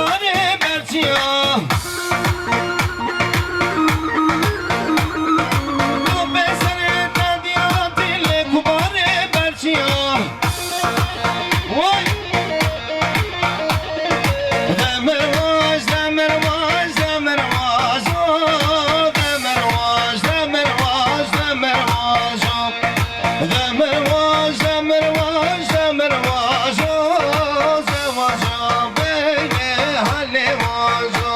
kubare berçiya Tu besene tadiya dile kubare berçiya Vay Demirvaş, demirvaş, demirvaş Demirvaş, demirvaş, demirvaş Demirvaş, demirvaş, demirvaş Zevaca beye halevaca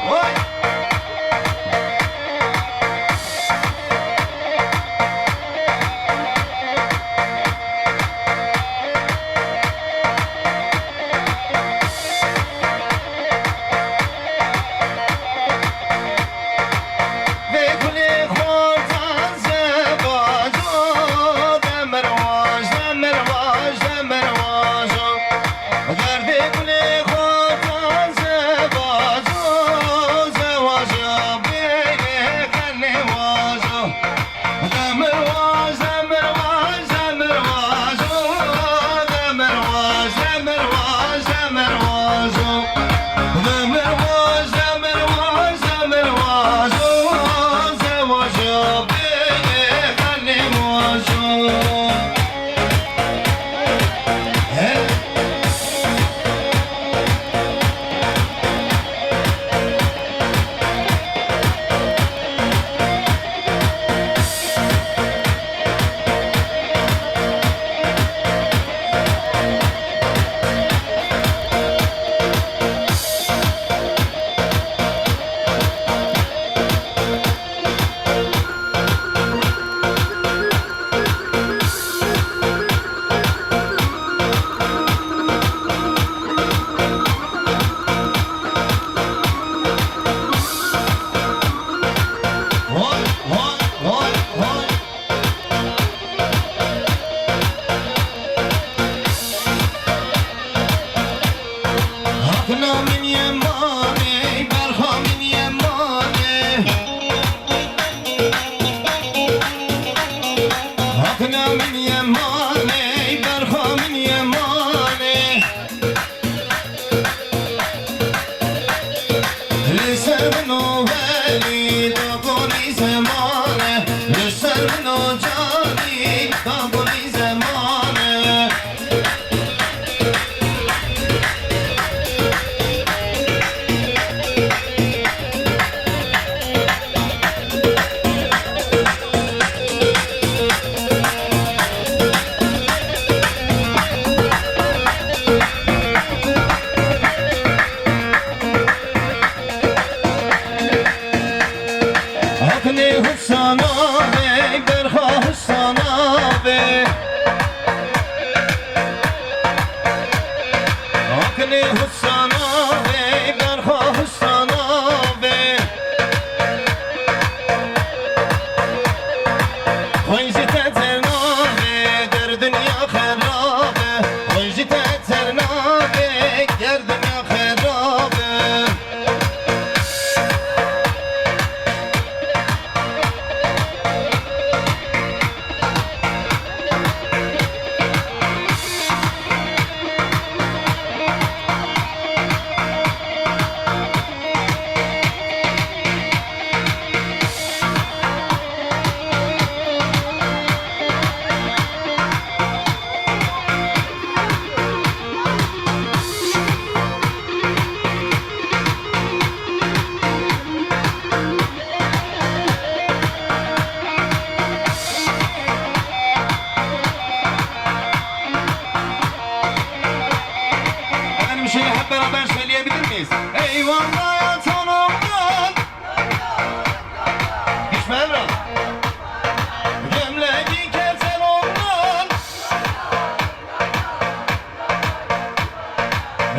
Vay Ve kule hortan zevaca Demirvaş, demirvaş, demirvaş Derdi kule hortan zevaca Zevaca beye halevaca Demirvaş, demirvaş, demirvaş Demirvaş, demirvaş, demirvaş Demirvaş, demirvaş, demirvaş Zevaca beye halevaca Vay, vay, vay, vay Hakna min yemane, berha min yemane Hakna min yemane, berha min yemane Lisevno veli, dogoni zemane Lisevno cani, dogoni zemane Hakni hussana ve berha hussana ve Hakni hussana ve berha hussana ve Hoyzi teterna ve der dünya kharabe Hoyzi teterna ve der dünya kharabe Efendim bir şeyi hep beraber söyleyebilir miyiz? Eyvallah ya tanımdan Hiç mi Emrah? Gömleği keser ondan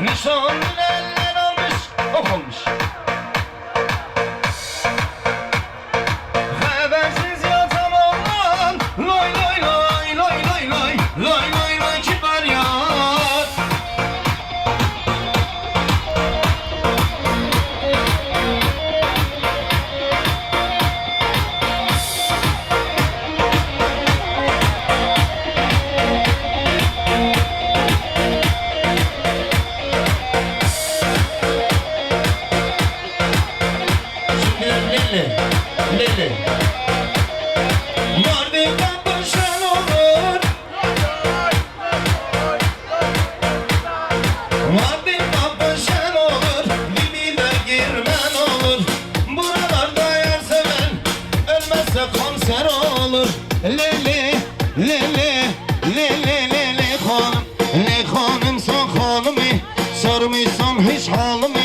Nişanlı eller almış, ok olmuş Habersiz yatan ondan Loy loy loy loy loy loy Loy loy loy kibar yar Lele, lele. Mardin kapışan olur. Mardin kapışan olur. Dibine girmen olur. Buralarda yer seven ölmezse konser olur. Lele, lele, lele, lele hanım. Ne hanım son hanımı sormuşsun hiç halımı.